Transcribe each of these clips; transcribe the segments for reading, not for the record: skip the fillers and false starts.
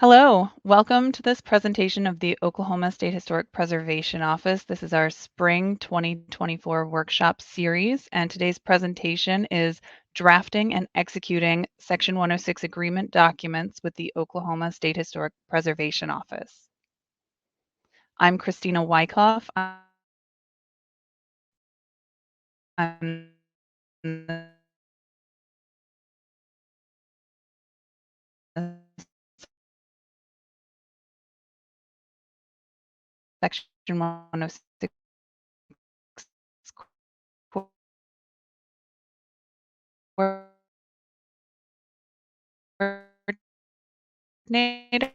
Hello, welcome to this presentation of the Oklahoma State Historic Preservation Office. This is our Spring 2024 workshop series, and today's presentation is Drafting and Executing Section 106 Agreement Documents with the Oklahoma State Historic Preservation Office. I'm Kristina Wyckoff. I'm the Section 106 coordinator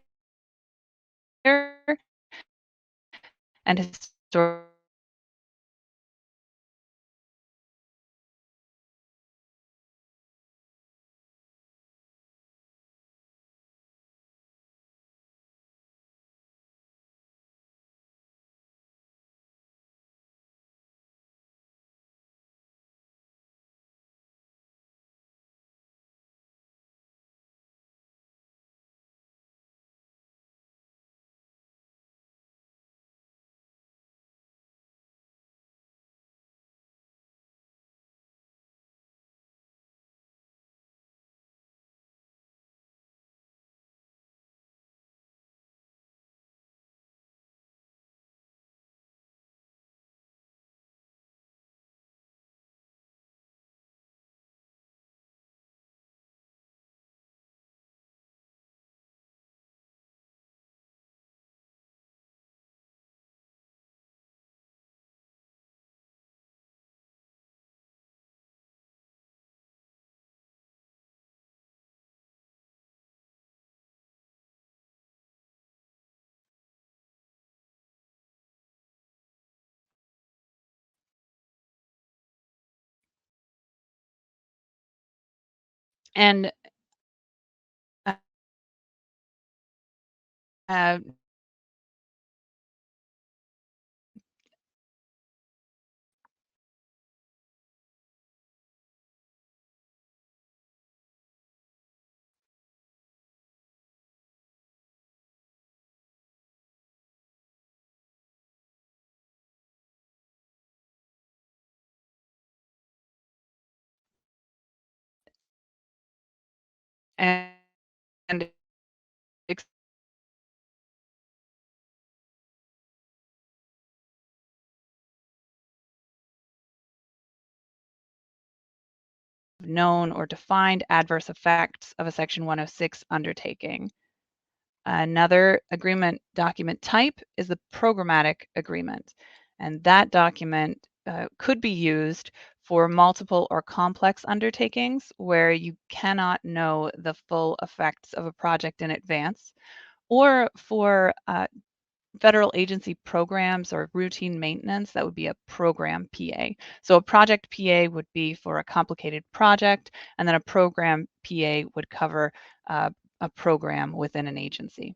and historic and uh, and known or defined adverse effects of a Section 106 undertaking. Another agreement document type is the programmatic agreement, and that document could be used for multiple or complex undertakings where you cannot know the full effects of a project in advance, or for federal agency programs or routine maintenance, that would be a program PA. So a project PA would be for a complicated project, and then a program PA would cover a program within an agency.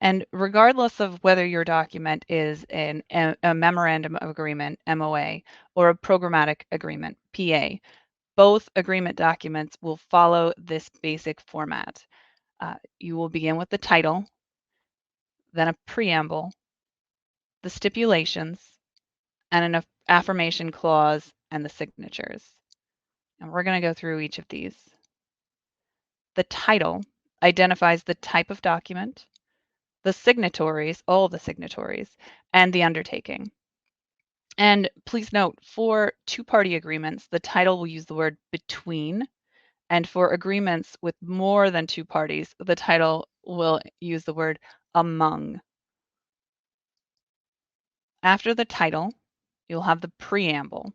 And regardless of whether your document is a Memorandum of Agreement, MOA, or a Programmatic Agreement, PA, both agreement documents will follow this basic format. You will begin with the title, then a preamble, the stipulations, and an affirmation clause and the signatures. And we're going to go through each of these. The title identifies the type of document, the signatories, all the signatories, and the undertaking. And please note, for two-party agreements, the title will use the word between, and for agreements with more than two parties, the title will use the word among. After the title, you'll have the preamble,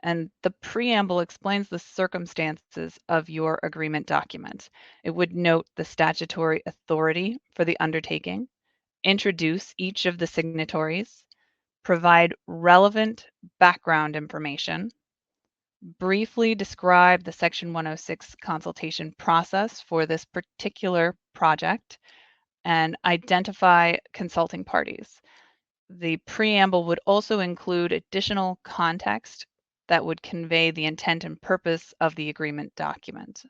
and the preamble explains the circumstances of your agreement document. It would note the statutory authority for the undertaking, introduce each of the signatories, provide relevant background information, briefly describe the Section 106 consultation process for this particular project, and identify consulting parties. The preamble would also include additional context that would convey the intent and purpose of the agreement document.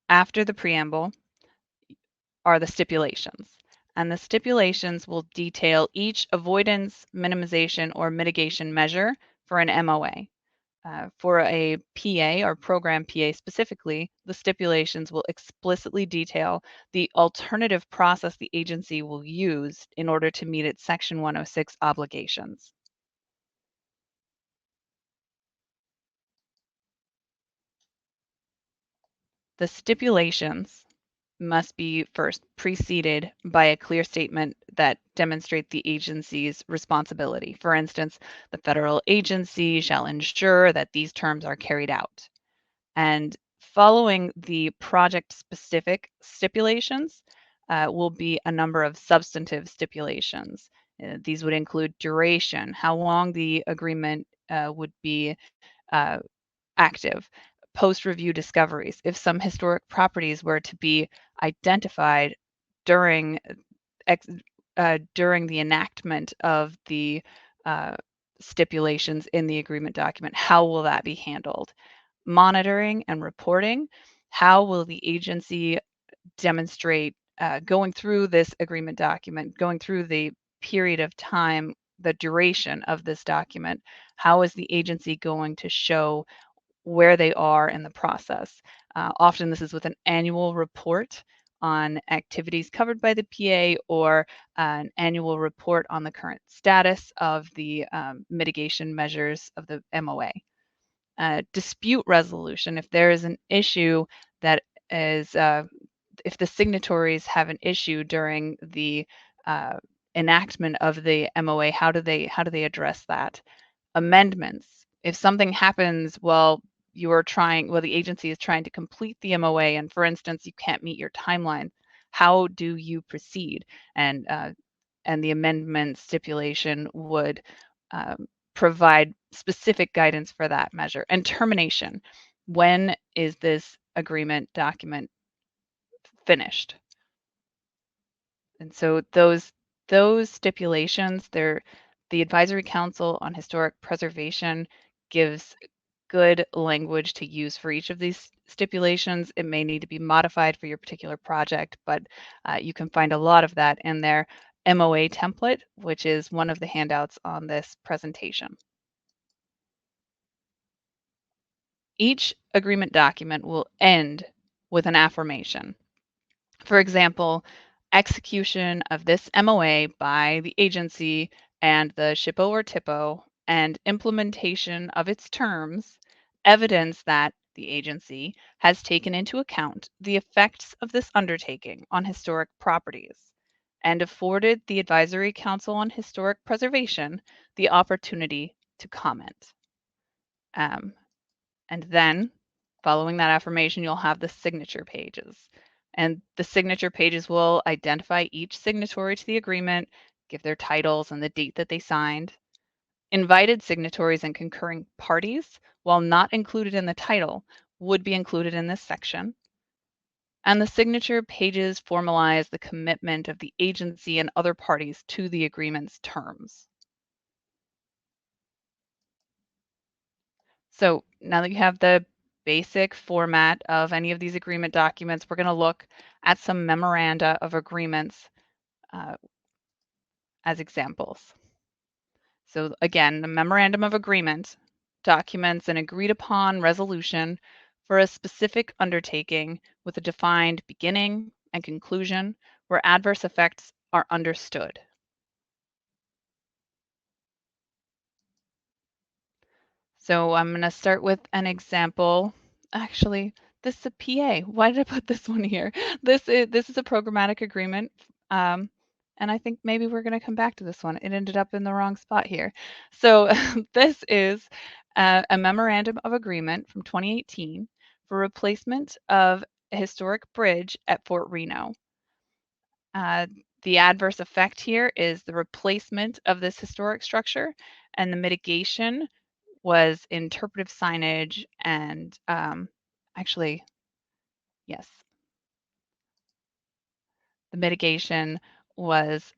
After the preamble are the stipulations. And the stipulations will detail each avoidance, minimization, or mitigation measure for an MOA. For a PA or program PA specifically, the stipulations will explicitly detail the alternative process the agency will use in order to meet its Section 106 obligations. The stipulations must be first preceded by a clear statement that demonstrates the agency's responsibility. For instance, the federal agency shall ensure that these terms are carried out. And following the project-specific stipulations will be a number of substantive stipulations. These would include duration, how long the agreement would be uh, active, post-review discoveries. If some historic properties were to be identified during during the enactment of the uh, stipulations in the agreement document, how will that be handled? Monitoring and reporting, how will the agency demonstrate going through this agreement document, going through the period of time, the duration of this document, how is the agency going to show where they are in the process? Often this is with an annual report on activities covered by the PA or an annual report on the current status of the mitigation measures of the MOA. Dispute resolution, if there is an issue that is, if the signatories have an issue during the uh, enactment of the MOA, how do they address that? Amendments. If something happens while the agency is trying to complete the MOA, and for instance, you can't meet your timeline, how do you proceed? And the amendment stipulation would provide specific guidance for that measure. And termination. When is this agreement document finished? And so those stipulations, the Advisory Council on Historic Preservation gives good language to use for each of these stipulations. It may need to be modified for your particular project, but you can find a lot of that in their MOA template, which is one of the handouts on this presentation. Each agreement document will end with an affirmation. For example, execution of this MOA by the agency and the SHPO or TIPO and implementation of its terms evidence that the agency has taken into account the effects of this undertaking on historic properties and afforded the Advisory Council on Historic Preservation the opportunity to comment. Um, and then following that affirmation, you'll have the signature pages. And the signature pages will identify each signatory to the agreement, give their titles and the date that they signed. Invited signatories and concurring parties, while not included in the title, would be included in this section. And the signature pages formalize the commitment of the agency and other parties to the agreement's terms. So now that you have the basic format of any of these agreement documents, we're going to look at some memoranda of agreements uh, as examples. So again, the memorandum of agreement documents an agreed upon resolution for a specific undertaking with a defined beginning and conclusion where adverse effects are understood. So I'm going to start with an example. Actually, this is a PA. Why did I put this one here? This is a programmatic agreement. And I think maybe we're going to come back to this one. It ended up in the wrong spot here. So this is a memorandum of agreement from 2018 for replacement of a historic bridge at Fort Reno. Uh, the adverse effect here is the replacement of this historic structure, and the mitigation was interpretive signage and actually, yes, the mitigation was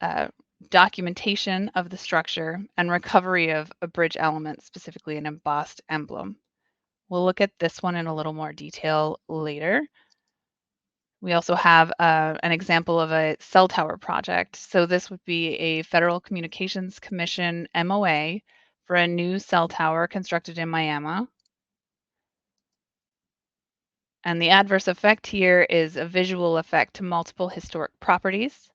documentation of the structure and recovery of a bridge element, specifically an embossed emblem. We'll look at this one in a little more detail later. We also have an example of a cell tower project. So this would be a Federal Communications Commission MOA for a new cell tower constructed in Miami. And the adverse effect here is a visual effect to multiple historic properties.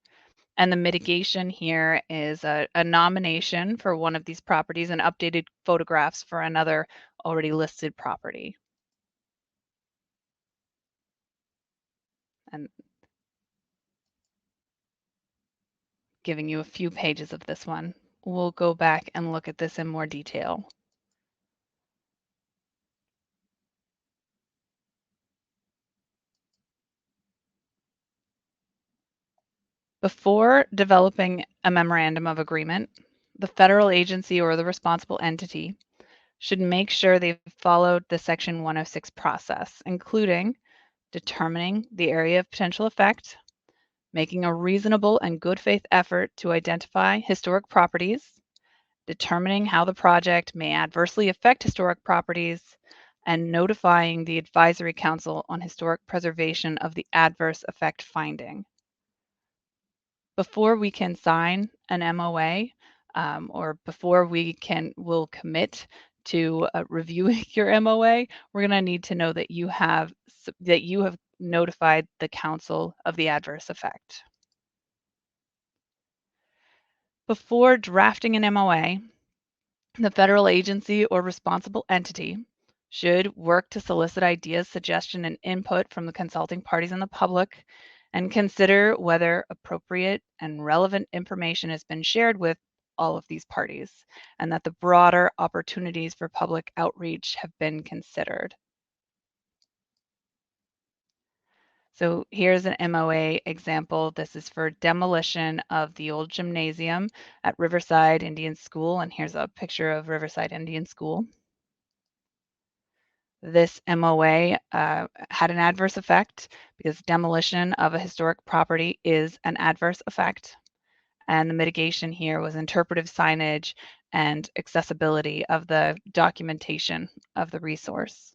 And the mitigation here is a nomination for one of these properties and updated photographs for another already listed property. And giving you a few pages of this one. We'll go back and look at this in more detail. Before developing a memorandum of agreement, the federal agency or the responsible entity should make sure they've followed the Section 106 process, including determining the area of potential effect, making a reasonable and good faith effort to identify historic properties, determining how the project may adversely affect historic properties, and notifying the Advisory Council on Historic Preservation of the adverse effect finding. Before we can sign an MOA, or before we'll commit to reviewing your MOA, we're going to need to know that you have notified the council of the adverse effect. Before drafting an MOA, the federal agency or responsible entity should work to solicit ideas, suggestion, and input from the consulting parties and the public, and consider whether appropriate and relevant information has been shared with all of these parties, and that the broader opportunities for public outreach have been considered. So here's an MOA example. This is for demolition of the old gymnasium at Riverside Indian School, and here's a picture of Riverside Indian School. This MOA had an adverse effect because demolition of a historic property is an adverse effect. And the mitigation here was interpretive signage and accessibility of the documentation of the resource.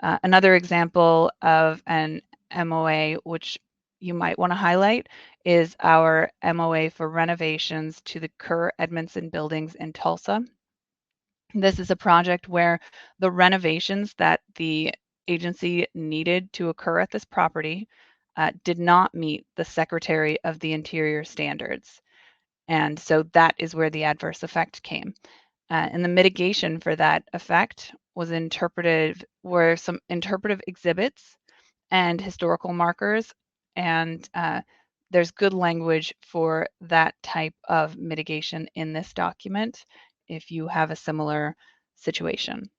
Another example of an MOA which you might want to highlight is our MOA for renovations to the Kerr Edmondson buildings in Tulsa. This is a project where the renovations that the agency needed to occur at this property did not meet the Secretary of the Interior standards. And so that is where the adverse effect came. And the mitigation for that effect was were some interpretive exhibits and historical markers. And there's good language for that type of mitigation in this document if you have a similar situation.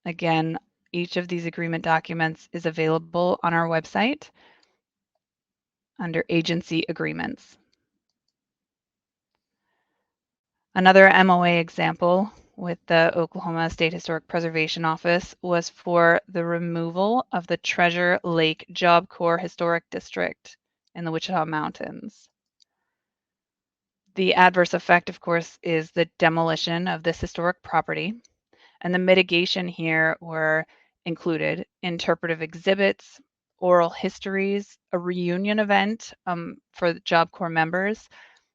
Again, each of these agreement documents is available on our website under Agency Agreements. Another MOA example with the Oklahoma State Historic Preservation Office was for the removal of the Treasure Lake Job Corps Historic District in the Wichita Mountains. The adverse effect, of course, is the demolition of this historic property, and the mitigation here were included interpretive exhibits, oral histories, a reunion event for the Job Corps members,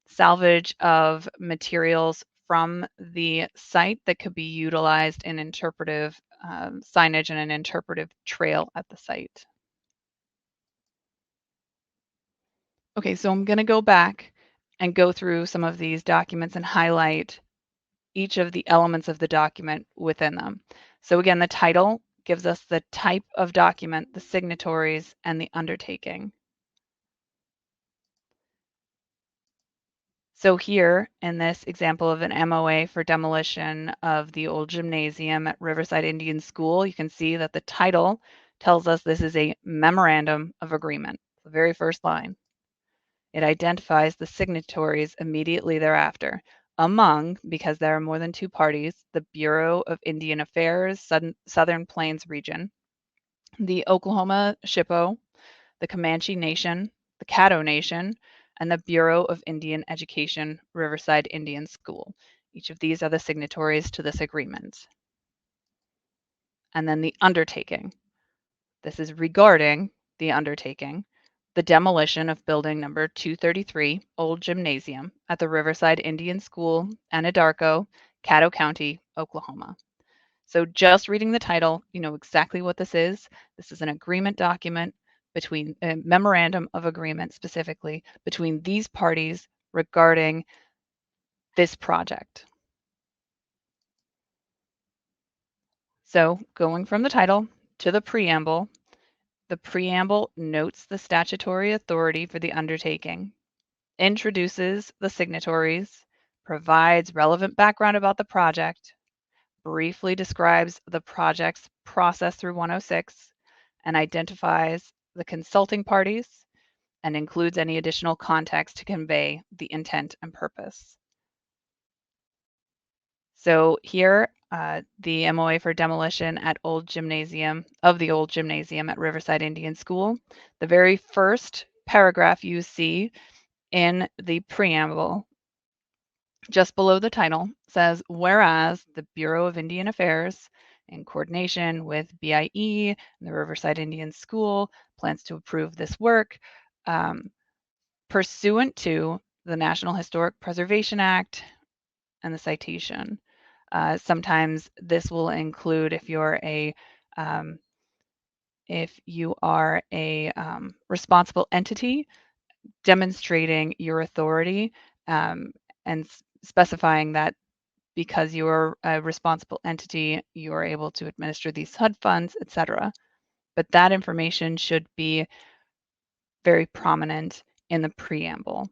salvage of materials from the site that could be utilized in interpretive signage and an interpretive trail at the site. Okay, so I'm going to go back and go through some of these documents and highlight each of the elements of the document within them. So again, the title gives us the type of document, the signatories, and the undertaking. So here in this example of an MOA for demolition of the old gymnasium at Riverside Indian School, you can see that the title tells us this is a Memorandum of Agreement, the very first line. It identifies the signatories immediately thereafter. Among, because there are more than two parties, the Bureau of Indian Affairs, Southern Plains Region, the OKSHPO, the Comanche Nation, the Caddo Nation, and the Bureau of Indian Education, Riverside Indian School. Each of these are the signatories to this agreement. and then the undertaking. This is regarding the undertaking, the demolition of building number 233, Old Gymnasium, at the Riverside Indian School, Anadarko, Caddo County, Oklahoma. So just reading the title, you know exactly what this is. This is an agreement document between a memorandum of agreement specifically between these parties regarding this project. So going from the title to the preamble notes the statutory authority for the undertaking, introduces the signatories, provides relevant background about the project, briefly describes the project's process through 106, and identifies the consulting parties, and includes any additional context to convey the intent and purpose. So here, the MOA for demolition at the old gymnasium at Riverside Indian School, the very first paragraph you see in the preamble, just below the title, says, whereas the Bureau of Indian Affairs, in coordination with BIE and the Riverside Indian School, plans to approve this work pursuant to the National Historic Preservation Act and the citation. Sometimes this will include if you are a responsible entity, demonstrating your authority and specifying that because you are a responsible entity, you are able to administer these HUD funds, etc. But that information should be very prominent in the preamble.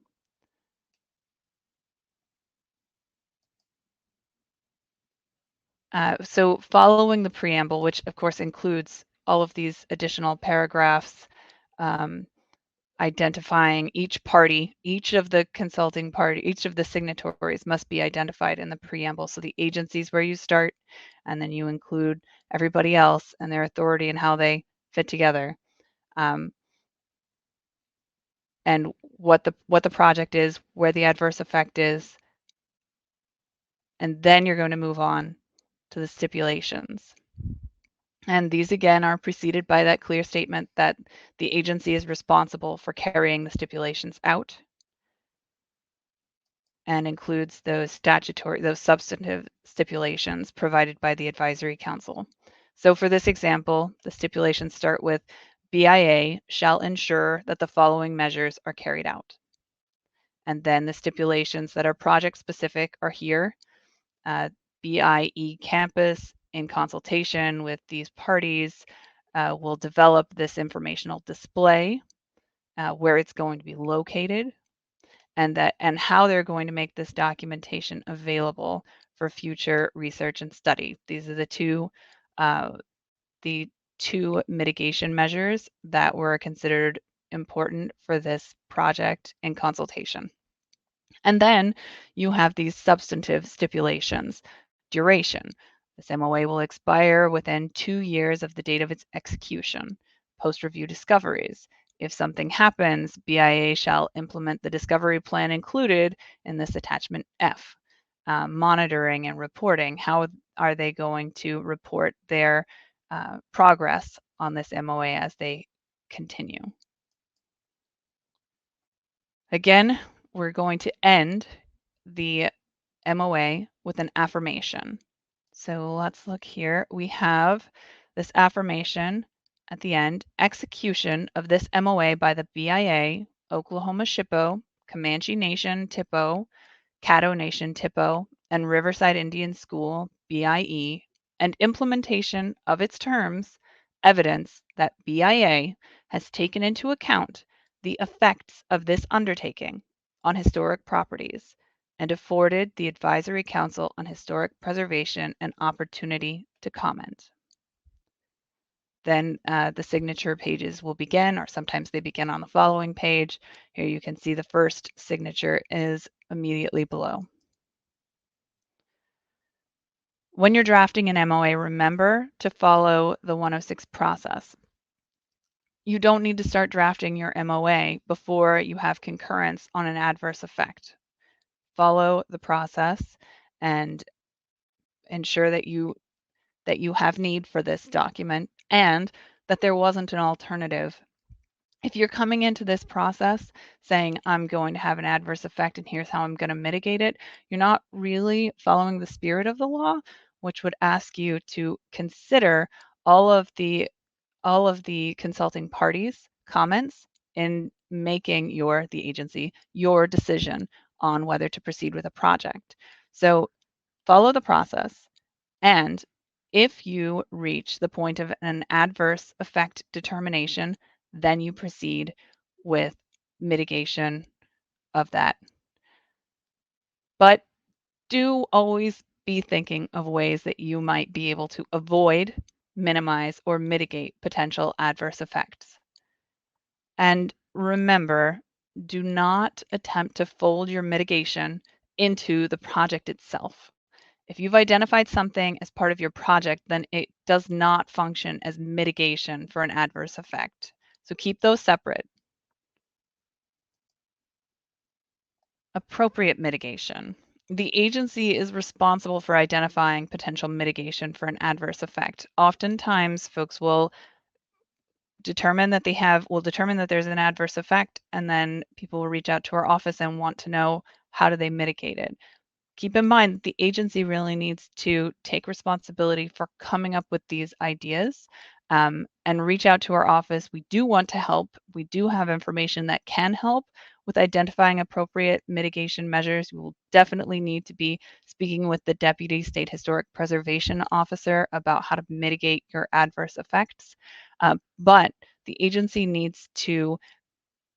So following the preamble, which of course includes all of these additional paragraphs, identifying each party, each of the consulting party, each of the signatories must be identified in the preamble. So the agencies where you start, and then you include everybody else and their authority and how they fit together, and what the project is, where the adverse effect is, and then you're going to move on to the stipulations. And these again are preceded by that clear statement that the agency is responsible for carrying the stipulations out, and includes those substantive stipulations provided by the advisory council. So for this example, the stipulations start with BIA shall ensure that the following measures are carried out. And then the stipulations that are project specific are here. BIE campus, in consultation with these parties, will develop this informational display, where it's going to be located, and how they're going to make this documentation available for future research and study. These are the two mitigation measures that were considered important for this project in consultation. And then you have these substantive stipulations. Duration. This MOA will expire within 2 years of the date of its execution. Post-review discoveries. If something happens, BIA shall implement the discovery plan included in this attachment F. Monitoring and reporting. How are they going to report their progress on this MOA as they continue? Again, we're going to end the MOA with an affirmation. So let's look here. We have this affirmation at the end: execution of this MOA by the BIA, OKSHPO, Comanche Nation TIPO, Caddo Nation TIPO, and Riverside Indian School BIE, and implementation of its terms, evidence that BIA has taken into account the effects of this undertaking on historic properties and afforded the Advisory Council on Historic Preservation an opportunity to comment. Then the signature pages will begin, or sometimes they begin on the following page. Here you can see the first signature is immediately below. When you're drafting an MOA, remember to follow the 106 process. You don't need to start drafting your MOA before you have concurrence on an adverse effect. Follow the process and ensure that you that you have need for this document and that there wasn't an alternative. If you're coming into this process saying, I'm going to have an adverse effect and here's how I'm going to mitigate it, you're not really following the spirit of the law, which would ask you to consider all of the consulting parties' comments in making the agency, your decision on whether to proceed with a project. So follow the process, and if you reach the point of an adverse effect determination, then you proceed with mitigation of that. But do always be thinking of ways that you might be able to avoid, minimize, or mitigate potential adverse effects. And remember, do not attempt to fold your mitigation into the project itself. If you've identified something as part of your project, then it does not function as mitigation for an adverse effect. So keep those separate. Appropriate mitigation. The agency is responsible for identifying potential mitigation for an adverse effect. Oftentimes, folks will determine that there's an adverse effect, and then people will reach out to our office and want to know how do they mitigate it. Keep in mind that the agency really needs to take responsibility for coming up with these ideas, and reach out to our office. We do want to help. We do have information that can help with identifying appropriate mitigation measures. We will definitely need to be speaking with the Deputy State Historic Preservation Officer about how to mitigate your adverse effects. But the agency needs to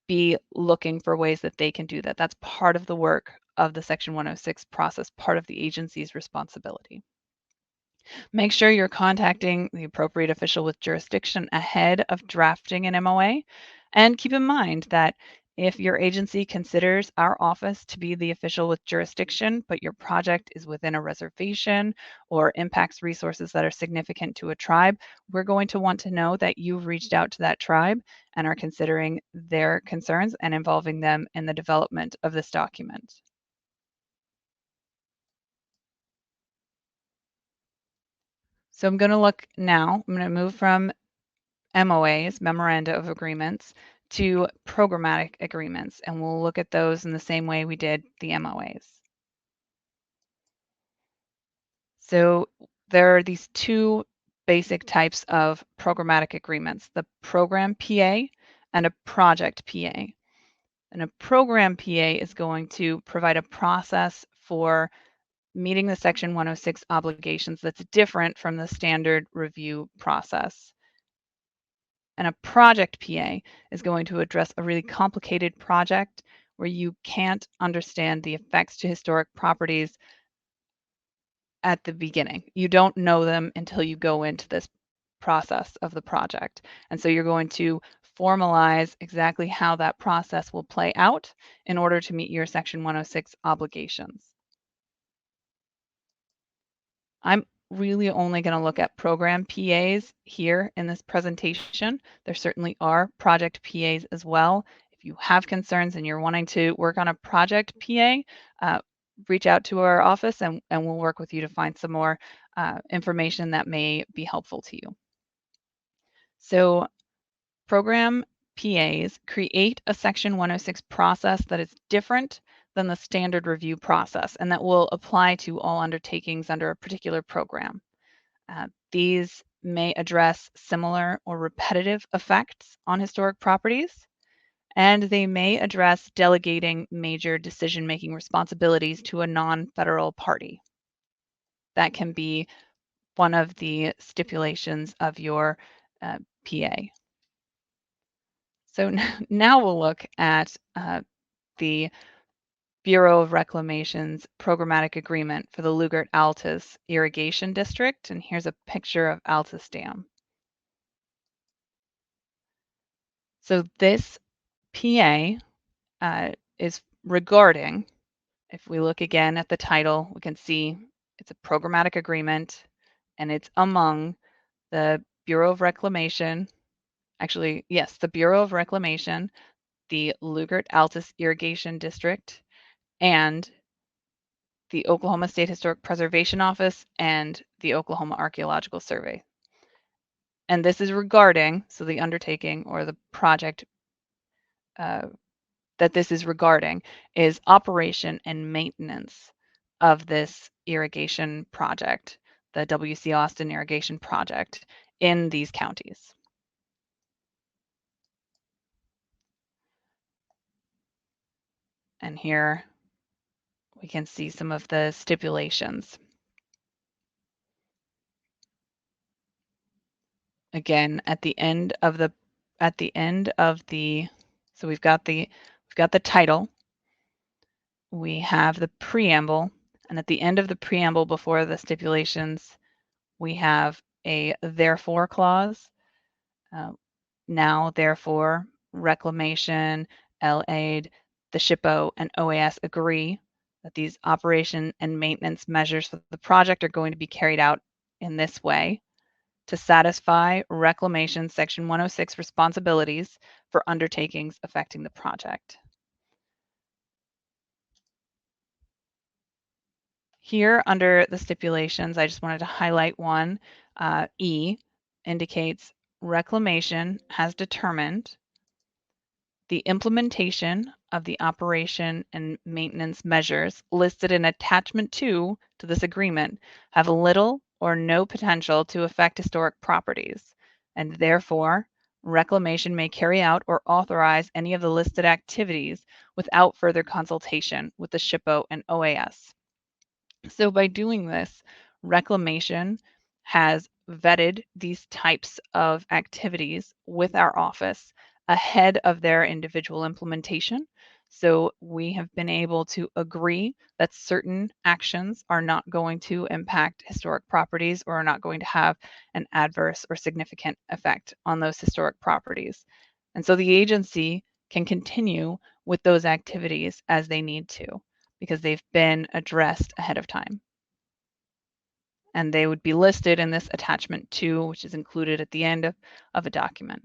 be looking for ways that they can do that. That's part of the work of the Section 106 process, part of the agency's responsibility. Make sure you're contacting the appropriate official with jurisdiction ahead of drafting an MOA. And keep in mind that if your agency considers our office to be the official with jurisdiction, but your project is within a reservation or impacts resources that are significant to a tribe, we're going to want to know that you've reached out to that tribe and are considering their concerns and involving them in the development of this document. So I'm going to look now, I'm going to move from MOAs, Memoranda of Agreements, to Programmatic Agreements, and we'll look at those in the same way we did the MOAs. So there are these two basic types of programmatic agreements, the Program PA and a Project PA. And a Program PA is going to provide a process for meeting the Section 106 obligations that's different from the standard review process. And a project PA is going to address a really complicated project where you can't understand the effects to historic properties at the beginning. You don't know them until you go into this process of the project. And so you're going to formalize exactly how that process will play out in order to meet your Section 106 obligations. I'm really only going to look at program PAs here in this presentation. There certainly are project PAs as well. If you have concerns and you're wanting to work on a project PA, reach out to our office and we'll work with you to find some more information that may be helpful to you. So program PAs create a Section 106 process that is different than the standard review process and that will apply to all undertakings under a particular program. These may address similar or repetitive effects on historic properties, and they may address delegating major decision-making responsibilities to a non-federal party. That can be one of the stipulations of your PA. So now we'll look at the Bureau of Reclamation's programmatic agreement for the Lugert-Altus Irrigation District, and here's a picture of Altus Dam. So this PA is regarding, if we look again at the title, we can see it's a programmatic agreement and it's among the Bureau of Reclamation, actually, yes, the Bureau of Reclamation, the Lugert-Altus Irrigation District, and the Oklahoma State Historic Preservation Office, and the Oklahoma Archaeological Survey. And this is regarding, so the undertaking or the project that this is regarding is operation and maintenance of this irrigation project, the W.C. Austin irrigation project in these counties. And here we can see some of the stipulations. Again, at the end of the so we've got the title, we have the preamble, and at the end of the preamble before the stipulations, we have a therefore clause. Now, therefore, Reclamation, LAID, the SHPO, and OAS agree that these operation and maintenance measures for the project are going to be carried out in this way to satisfy Reclamation Section 106 responsibilities for undertakings affecting the project. Here under the stipulations, I just wanted to highlight one. E indicates Reclamation has determined the implementation of the operation and maintenance measures listed in Attachment 2 to this agreement have little or no potential to affect historic properties, and therefore, Reclamation may carry out or authorize any of the listed activities without further consultation with the SHPO and OAS. So by doing this, Reclamation has vetted these types of activities with our office ahead of their individual implementation. So we have been able to agree that certain actions are not going to impact historic properties or are not going to have an adverse or significant effect on those historic properties. And so the agency can continue with those activities as they need to because they've been addressed ahead of time. And they would be listed in this attachment 2, which is included at the end of a document.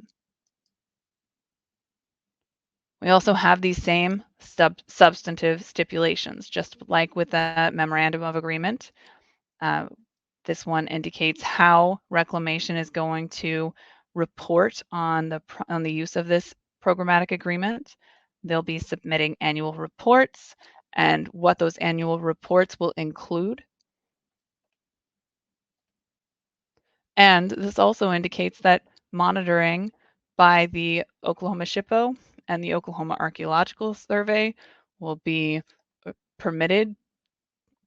We also have these same substantive stipulations, just like with the Memorandum of Agreement. This one indicates how Reclamation is going to report on the use of this programmatic agreement. They'll be submitting annual reports and what those annual reports will include. And this also indicates that monitoring by the Oklahoma SHPO and the Oklahoma Archaeological Survey will be permitted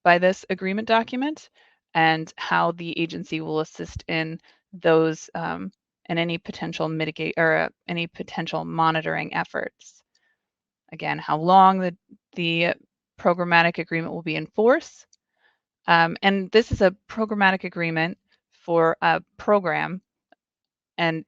by this agreement document, and how the agency will assist in those and any potential any potential monitoring efforts. Again, how long the programmatic agreement will be in force. And this is a programmatic agreement for a program, and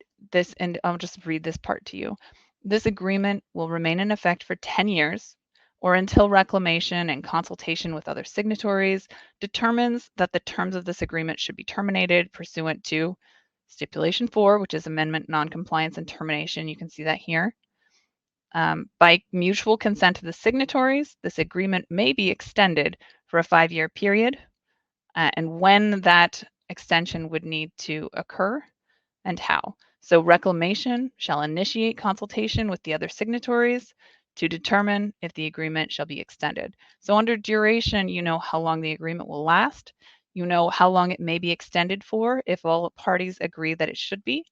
I'll just read this part to you. This agreement will remain in effect for 10 years or until Reclamation and consultation with other signatories determines that the terms of this agreement should be terminated pursuant to Stipulation 4, which is amendment, noncompliance, and termination. You can see that here. By mutual consent of the signatories, this agreement may be extended for a 5-year period, and when that extension would need to occur and how. So Reclamation shall initiate consultation with the other signatories to determine if the agreement shall be extended. So under duration, you know how long the agreement will last. You know how long it may be extended for if all parties agree that it should be,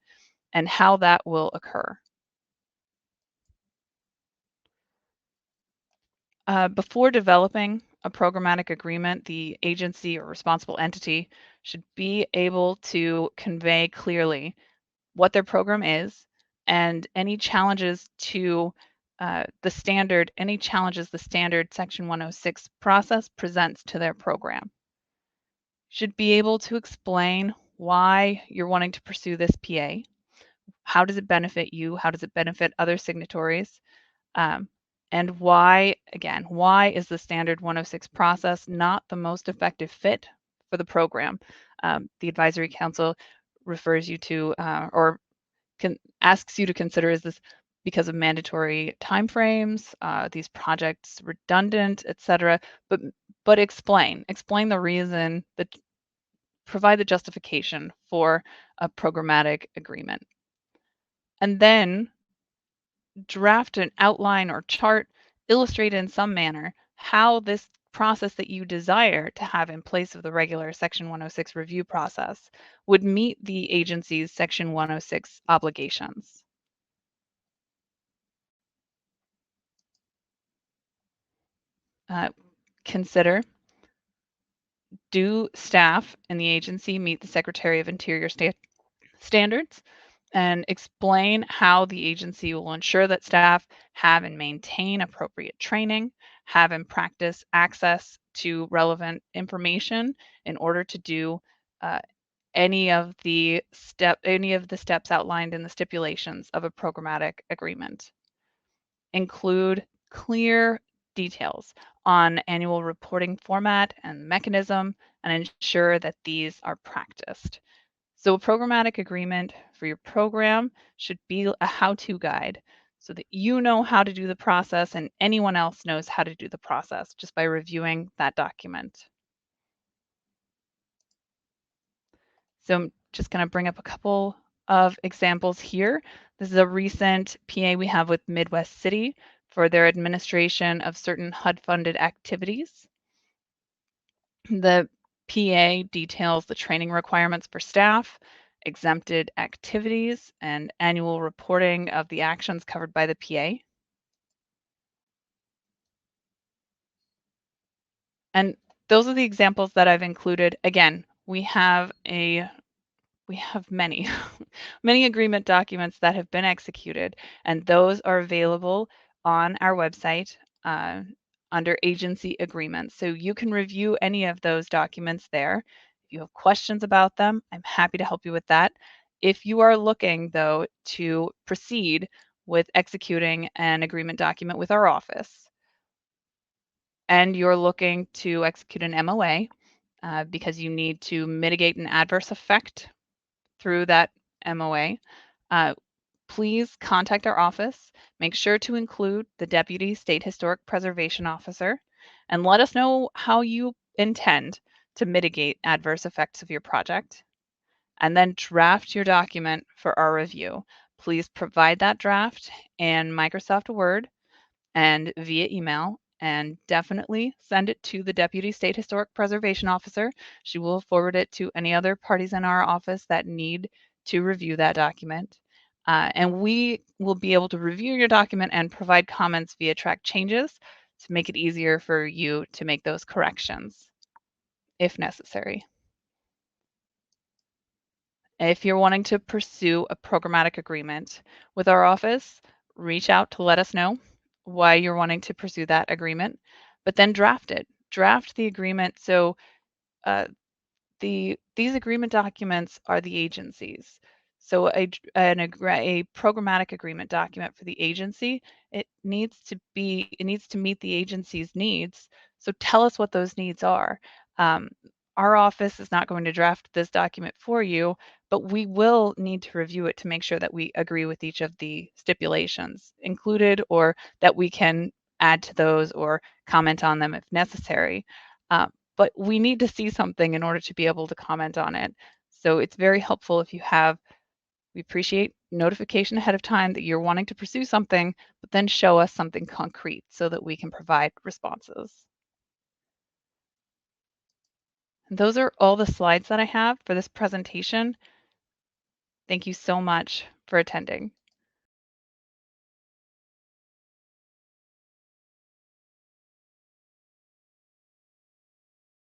and how that will occur. Before developing a programmatic agreement, the agency or responsible entity should be able to convey clearly what their program is and any challenges to the standard Section 106 process presents to their program. Should be able to explain why you're wanting to pursue this PA. How does it benefit you? How does it benefit other signatories? And why is the standard 106 process not the most effective fit for the program? The Advisory Council refers you to asks you to consider, is this because of mandatory timeframes, these projects redundant, etc. But but explain the reason, provide the justification for a programmatic agreement. And then draft an outline or chart, illustrate in some manner how this process that you desire to have in place of the regular Section 106 review process would meet the agency's Section 106 obligations. Consider, do staff in the agency meet the Secretary of Interior standards? And explain how the agency will ensure that staff have and maintain appropriate training, have and practice access to relevant information in order to do uh, any of the steps outlined in the stipulations of a programmatic agreement. Include clear details on annual reporting format and mechanism, and ensure that these are practiced. So a programmatic agreement for your program should be a how-to guide so that you know how to do the process and anyone else knows how to do the process just by reviewing that document. So I'm just going to bring up a couple of examples here. This is a recent PA we have with Midwest City for their administration of certain HUD-funded activities. The PA details the training requirements for staff, exempted activities, and annual reporting of the actions covered by the PA. And those are the examples that I've included. Again, we have many, many agreement documents that have been executed, and those are available on our website under agency agreements. So you can review any of those documents there. If you have questions about them, I'm happy to help you with that. If you are looking, though, to proceed with executing an agreement document with our office, and you're looking to execute an MOA because you need to mitigate an adverse effect through that MOA, uh, please contact our office. Make sure to include the Deputy State Historic Preservation Officer and let us know how you intend to mitigate adverse effects of your project. And then draft your document for our review. Please provide that draft in Microsoft Word and via email, and definitely send it to the Deputy State Historic Preservation Officer. She will forward it to any other parties in our office that need to review that document. And we will be able to review your document and provide comments via track changes to make it easier for you to make those corrections if necessary. If you're wanting to pursue a programmatic agreement with our office, reach out to let us know why you're wanting to pursue that agreement, but then draft it. Draft the agreement so uh, these agreement documents are the agencies. So a programmatic agreement document for the agency, it needs to meet the agency's needs. So tell us what those needs are. Our office is not going to draft this document for you, but we will need to review it to make sure that we agree with each of the stipulations included, or that we can add to those or comment on them if necessary. But we need to see something in order to be able to comment on it. So it's very helpful if we appreciate notification ahead of time that you're wanting to pursue something, but then show us something concrete so that we can provide responses. And those are all the slides that I have for this presentation. Thank you so much for attending.